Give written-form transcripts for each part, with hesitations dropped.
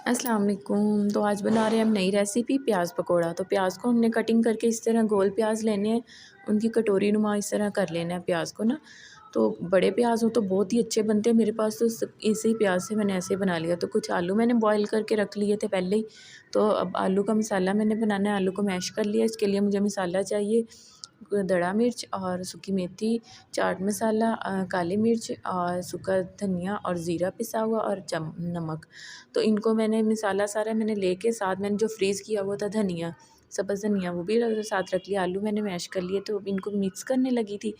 अस्सलाम वालेकुम। तो आज बना रहे हैं हम नई रेसिपी प्याज़ पकौड़ा। तो प्याज़ को हमने कटिंग करके इस तरह गोल प्याज़ लेने हैं, उनकी कटोरी नुमा इस तरह कर लेना है प्याज़ को ना। तो बड़े प्याज़ हो तो बहुत ही अच्छे बनते हैं, मेरे पास तो इसी प्याज से मैंने ऐसे बना लिया। तो कुछ आलू मैंने बॉयल करके रख लिए थे पहले ही। तो अब आलू का मसाला मैंने बनाना है, आलू को मैश कर लिया। इसके लिए मुझे मसाला चाहिए धड़ा मिर्च और सूखी मेथी, चाट मसाला, काली मिर्च और सूखा धनिया और ज़ीरा पिसा हुआ और नमक। तो इनको मैंने मसाला सारा मैंने लेके साथ मैंने जो फ्रीज़ किया हुआ था धनिया, सब्ज़ धनिया, वो भी साथ रख लिया। आलू मैंने मैश कर लिए, तो इनको मिक्स करने लगी थी।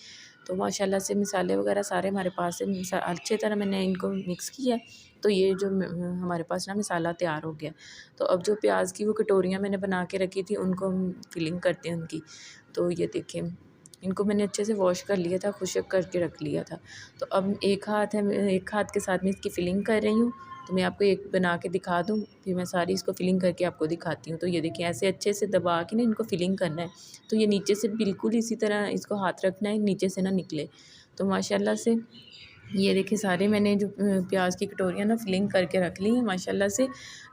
तो माशाल्लाह से मसाले वगैरह सारे हमारे पास है, अच्छे तरह मैंने इनको मिक्स किया। तो ये जो हमारे पास ना मसाला तैयार हो गया। तो अब जो प्याज़ की वो कटोरियाँ मैंने बना के रखी थी, उनको हम फिलिंग करते हैं उनकी। तो ये देखें, इनको मैंने अच्छे से वॉश कर लिया था, खुशक करके रख लिया था। तो अब एक हाथ के साथ में इसकी फिलिंग कर रही हूँ। तो मैं आपको एक बना के दिखा दूँ, फिर मैं सारी इसको फिलिंग करके आपको दिखाती हूँ। तो ये देखिए, ऐसे अच्छे से दबा के ना इनको फिलिंग करना है। तो ये नीचे से बिल्कुल इसी तरह इसको हाथ रखना है, नीचे से ना निकले। तो माशाल्लाह से ये देखिए, सारे मैंने जो प्याज की कटोरियाँ ना फिलिंग करके रख ली हैं माशाल्लाह से।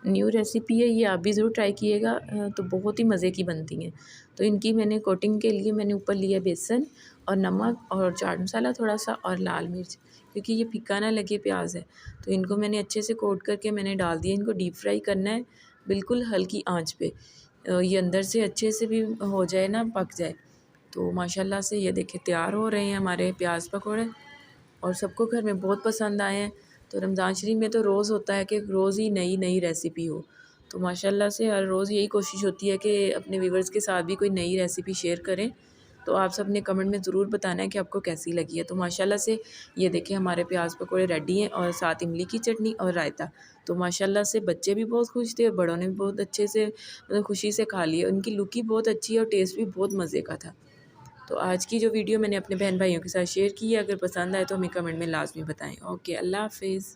न्यू रेसिपी है ये, आप भी ज़रूर ट्राई कीजिएगा। तो बहुत ही मज़े की बनती हैं। तो इनकी मैंने कोटिंग के लिए मैंने ऊपर लिया बेसन और नमक और चाट मसाला थोड़ा सा और लाल मिर्च, क्योंकि ये फीका ना लगे प्याज है। तो इनको मैंने अच्छे से कोट करके मैंने डाल दिया। इनको डीप फ्राई करना है बिल्कुल हल्की आंच पे, ये अंदर से अच्छे से भी हो जाए ना, पक जाए। तो माशाल्लाह से ये देखिए तैयार हो रहे हैं हमारे प्याज पकौड़े, और सबको घर में बहुत पसंद आए हैं। तो रमज़ान शरीफ में तो रोज़ होता है कि रोज़ ही नई नई रेसिपी हो। तो माशाल्लाह से हर रोज़ यही कोशिश होती है कि अपने व्यूवर्स के साथ भी कोई नई रेसिपी शेयर करें। तो आप सब ने कमेंट में ज़रूर बताना है कि आपको कैसी लगी है। तो माशाल्लाह से ये देखिए, हमारे प्याज पकौड़े रेडी हैं और साथ इमली की चटनी और रायता। तो माशाल्लाह से बच्चे भी बहुत खुश थे और बड़ों ने भी बहुत अच्छे से मतलब खुशी से खा लिए। उनकी लुक ही बहुत अच्छी है और टेस्ट भी बहुत मज़े का था। तो आज की जो वीडियो मैंने अपने बहन भाइयों के साथ शेयर की है, अगर पसंद आए तो हमें कमेंट में लाज़मी बताएँ। ओके, अल्लाह हाफ़िज़।